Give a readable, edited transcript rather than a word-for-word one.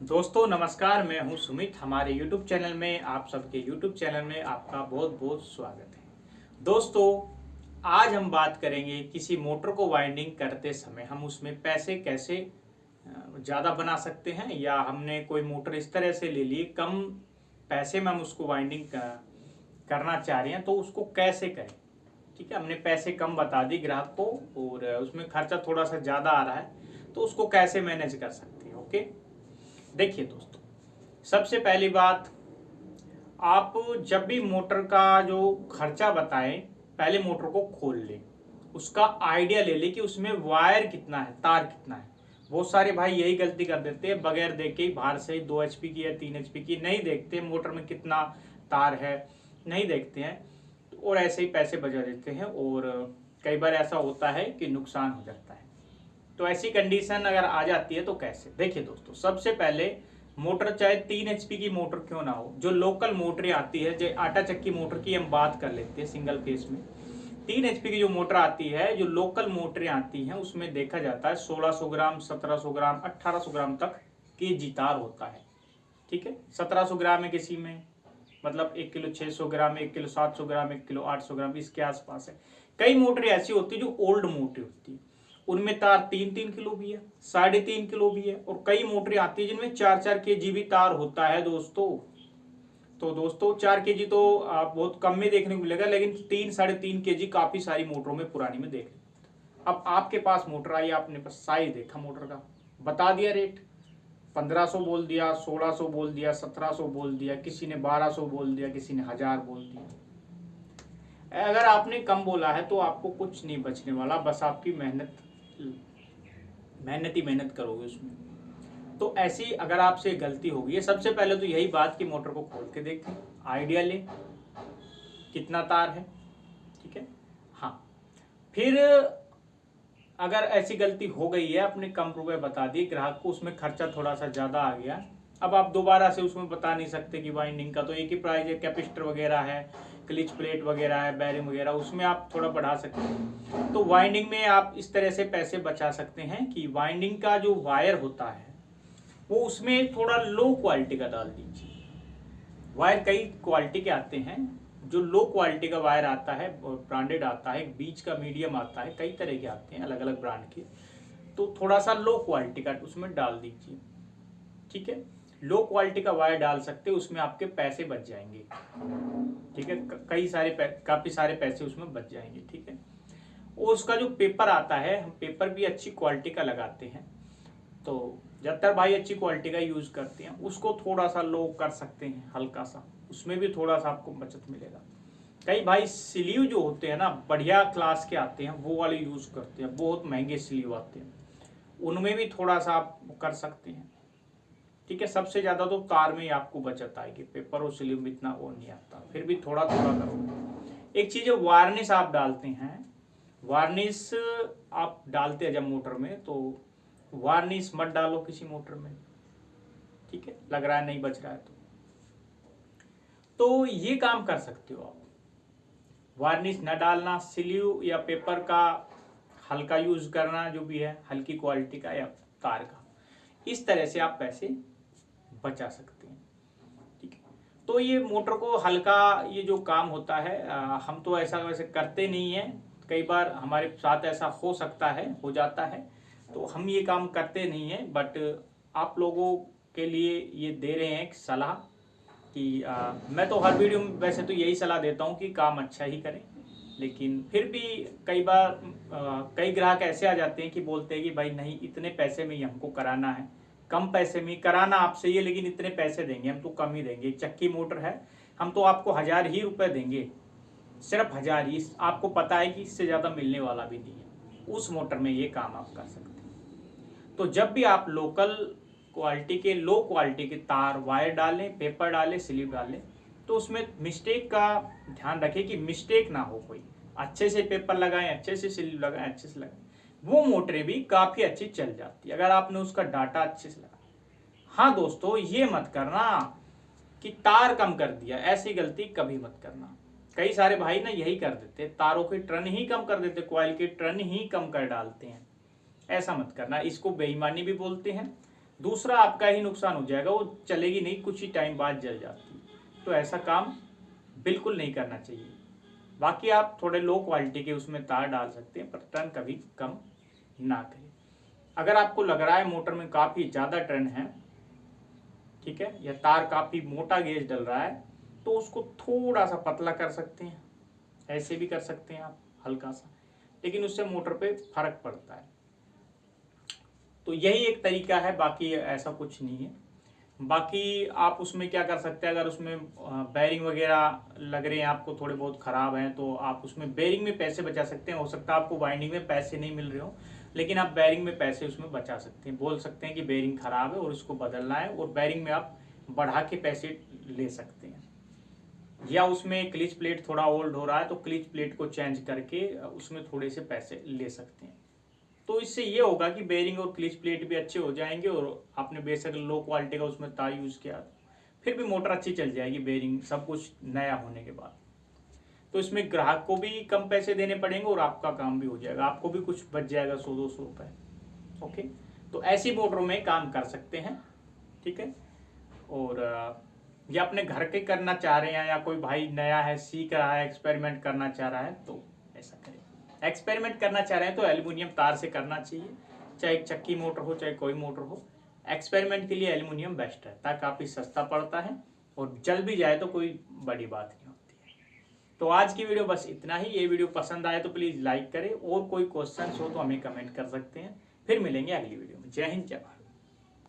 दोस्तों नमस्कार, मैं हूं सुमित। हमारे YouTube चैनल में आप सबके YouTube चैनल में आपका बहुत बहुत स्वागत है। दोस्तों आज हम बात करेंगे किसी मोटर को वाइंडिंग करते समय हम उसमें पैसे कैसे ज़्यादा बना सकते हैं, या हमने कोई मोटर इस तरह से ले ली कम पैसे में हम उसको वाइंडिंग करना चाह रहे हैं तो उसको कैसे करें। ठीक है, हमने पैसे कम बता दी ग्राहक को और उसमें खर्चा थोड़ा सा ज़्यादा आ रहा है तो उसको कैसे मैनेज कर सकते हैं। ओके, देखिए दोस्तों, सबसे पहली बात, आप जब भी मोटर का जो खर्चा बताएं पहले मोटर को खोल लें, उसका आइडिया ले लें कि उसमें वायर कितना है, तार कितना है। बहुत सारे भाई यही गलती कर देते हैं, बगैर देखे ही बाहर से 2 HP की या 3 HP की नहीं देखते मोटर में कितना तार है, नहीं देखते हैं और ऐसे ही पैसे बचा देते हैं और कई बार ऐसा होता है कि नुकसान हो जाता है। तो ऐसी कंडीशन अगर आ जाती है तो कैसे, देखिए दोस्तों, सबसे पहले मोटर चाहे 3 HP की मोटर क्यों ना हो, जो लोकल मोटरें आती है, जो आटा चक्की मोटर की हम बात कर लेते हैं सिंगल फेस में, 3 HP की जो मोटर आती है, जो लोकल मोटरें आती हैं उसमें देखा जाता है 1600 ग्राम, 1700 ग्राम, 1800 ग्राम तक केजी तार होता है। ठीक है, 1700 ग्राम है किसी में, मतलब 1 किलो 600 ग्राम, 1 किलो 700 ग्राम, 1 किलो 800 ग्राम, इसके आसपास है। कई मोटरें ऐसी होती है जो ओल्ड मोटरें होती है, उनमें तार 3-3 किलो भी है, 3.5 किलो भी है, और कई मोटरें आती है जिनमें 4-4 kg भी तार होता है दोस्तों। तो दोस्तों 4 kg तो आप बहुत कम में देखने को मिलेगा, लेकिन 3-3.5 kg काफी सारी मोटरों में पुरानी में देख। अब आपके पास मोटर आई, आपने बस साइज देखा मोटर का, बता दिया रेट, 1500 बोल दिया, 1600 बोल दिया, 1700 बोल दिया, किसी ने 1200 बोल दिया, किसी ने 1000 बोल दिया। अगर आपने कम बोला है तो आपको कुछ नहीं बचने वाला, बस आपकी मेहनत मेहनत ही मेहनत करोगे उसमें। तो ऐसी अगर आपसे गलती होगी है, सबसे पहले तो यही बात कि मोटर को खोल के देखें, आइडिया लें कितना तार है। ठीक है, हाँ, फिर अगर ऐसी गलती हो गई है, आपने कम रुपए बता दिए ग्राहक को, उसमें खर्चा थोड़ा सा ज़्यादा आ गया, अब आप दोबारा से उसमें बता नहीं सकते कि वाइंडिंग का तो एक ही प्राइस है, कैपेसिटर वगैरह है, क्लिच प्लेट वगैरह है, बैरिंग वगैरह, उसमें आप थोड़ा बढ़ा सकते हैं। तो वाइंडिंग में आप इस तरह से पैसे बचा सकते हैं कि वाइंडिंग का जो वायर होता है वो उसमें थोड़ा लो क्वालिटी का डाल दीजिए। वायर कई क्वालिटी के आते हैं, जो लो क्वालिटी का वायर आता है ब्रांडेड आता है, बीच का मीडियम आता है, कई तरह के आते हैं अलग अलग ब्रांड के, तो थोड़ा सा लो क्वालिटी का उसमें डाल दीजिए। ठीक है, लो क्वालिटी का वायर डाल सकते हैं, उसमें आपके पैसे बच जाएंगे। ठीक है, कई सारे काफी सारे पैसे उसमें बच जाएंगे। ठीक है, और उसका जो पेपर आता है, हम पेपर भी अच्छी क्वालिटी का लगाते हैं, तो ज़्यादातर भाई अच्छी क्वालिटी का यूज़ करते हैं, उसको थोड़ा सा लो कर सकते हैं हल्का सा, उसमें भी थोड़ा सा आपको बचत मिलेगा। कई भाई स्लीव जो होते हैं ना, बढ़िया क्लास के आते हैं, वो वाले यूज़ करते हैं, बहुत महंगे स्लीव आते हैं, उनमें भी थोड़ा सा आप कर सकते हैं। ठीक है, सबसे ज़्यादा तो तार में ही आपको बचत आएगी, पेपर और स्लीव में इतना वो नहीं आता, फिर भी थोड़ा थोड़ा करो। एक चीज़ है, वार्निश आप डालते हैं, वार्निश आप डालते हैं जब मोटर में, तो वार्निश मत डालो किसी मोटर में। ठीक है, लग रहा है नहीं बच रहा है तो ये काम कर सकते हो आप, वार्निश न डालना, स्लीव या पेपर का हल्का यूज करना, जो भी है हल्की क्वालिटी का या तार का, इस तरह से आप पैसे बचा सकते हैं। ठीक है, तो ये मोटर को हल्का, ये जो काम होता है, हम तो ऐसा वैसे करते नहीं है, कई बार हमारे साथ ऐसा हो सकता है, हो जाता है, तो हम ये काम करते नहीं है, बट आप लोगों के लिए ये दे रहे हैं एक सलाह कि मैं तो हर वीडियो में वैसे तो यही सलाह देता हूँ कि काम अच्छा ही करें, लेकिन फिर भी कई बार कई ग्राहक ऐसे आ जाते हैं कि बोलते हैं कि भाई नहीं, इतने पैसे में ही हमको कराना है, कम पैसे में कराना आपसे ये, लेकिन इतने पैसे देंगे हम तो कम ही देंगे, चक्की मोटर है, हम तो आपको 1000 ही रुपए देंगे, सिर्फ 1000 ही, आपको पता है कि इससे ज़्यादा मिलने वाला भी नहीं है, उस मोटर में ये काम आप कर सकते हैं। तो जब भी आप लोकल क्वालिटी के, लो क्वालिटी के तार वायर डालें, पेपर डालें, स्लीव डालें, तो उसमें मिस्टेक का ध्यान रखें कि मिस्टेक ना हो कोई, अच्छे से पेपर लगाएं, अच्छे से स्लीव लगाएं, अच्छे से लगाएं, वो मोटरें भी काफ़ी अच्छी चल जाती है अगर आपने उसका डाटा अच्छे से लगाया। हाँ दोस्तों, ये मत करना कि तार कम कर दिया, ऐसी गलती कभी मत करना। कई सारे भाई ना यही कर देते, तारों की टर्न ही कम कर देते, कॉइल की टर्न ही कम कर डालते हैं, ऐसा मत करना, इसको बेईमानी भी बोलते हैं, दूसरा आपका ही नुकसान हो जाएगा, वो चलेगी नहीं, कुछ ही टाइम बाद जल जाती है। तो ऐसा काम बिल्कुल नहीं करना चाहिए। बाकी आप थोड़े लो क्वालिटी के उसमें तार डाल सकते हैं, पर टर्न कभी कम ना करें। अगर आपको लग रहा है मोटर में काफ़ी ज़्यादा टर्न है, ठीक है, या तार काफ़ी मोटा गेज डल रहा है, तो उसको थोड़ा सा पतला कर सकते हैं, ऐसे भी कर सकते हैं आप हल्का सा, लेकिन उससे मोटर पे फर्क पड़ता है। तो यही एक तरीका है, बाकी ऐसा कुछ नहीं है। बाकी आप उसमें क्या कर सकते हैं, अगर उसमें बेरिंग वगैरह लग रहे हैं आपको थोड़े बहुत ख़राब हैं, तो आप उसमें बेरिंग में पैसे बचा सकते हैं। हो सकता है आपको वाइंडिंग में पैसे नहीं मिल रहे हो, लेकिन आप बेरिंग में पैसे उसमें बचा सकते हैं। बोल सकते हैं कि बेरिंग ख़राब है और उसको बदलना है, और बेरिंग में आप बढ़ा के पैसे ले सकते हैं। या उसमें क्लिच प्लेट थोड़ा ओल्ड हो रहा है, तो क्लिच प्लेट को चेंज करके उसमें थोड़े से पैसे ले सकते हैं। तो इससे ये होगा कि बेरिंग और क्लिच प्लेट भी अच्छे हो जाएंगे, और आपने बेशक लो क्वालिटी का उसमें तार यूज़ किया, फिर भी मोटर अच्छी चल जाएगी, बेरिंग सब कुछ नया होने के बाद। तो इसमें ग्राहक को भी कम पैसे देने पड़ेंगे और आपका काम भी हो जाएगा, आपको भी कुछ बच जाएगा 100-200 रुपये। ओके, तो ऐसी मोटरों में काम कर सकते हैं, ठीक है। और या अपने घर के करना चाह रहे हैं, या कोई भाई नया है, सीख रहा है, एक्सपेरिमेंट करना चाह रहा है, तो ऐसा करें। एक्सपेरिमेंट करना चाह रहे हैं तो एल्युमिनियम तार से करना चाहिए, चाहे एक चक्की मोटर हो चाहे कोई मोटर हो। एक्सपेरिमेंट के लिए एल्युमिनियम बेस्ट है, ताकि काफ़ी सस्ता पड़ता है और जल भी जाए तो कोई बड़ी बात नहीं होती है। तो आज की वीडियो बस इतना ही। ये वीडियो पसंद आए तो प्लीज़ लाइक करें, और कोई क्वेश्चन हो तो हमें कमेंट कर सकते हैं। फिर मिलेंगे अगली वीडियो में। जय हिंद, जय भारत।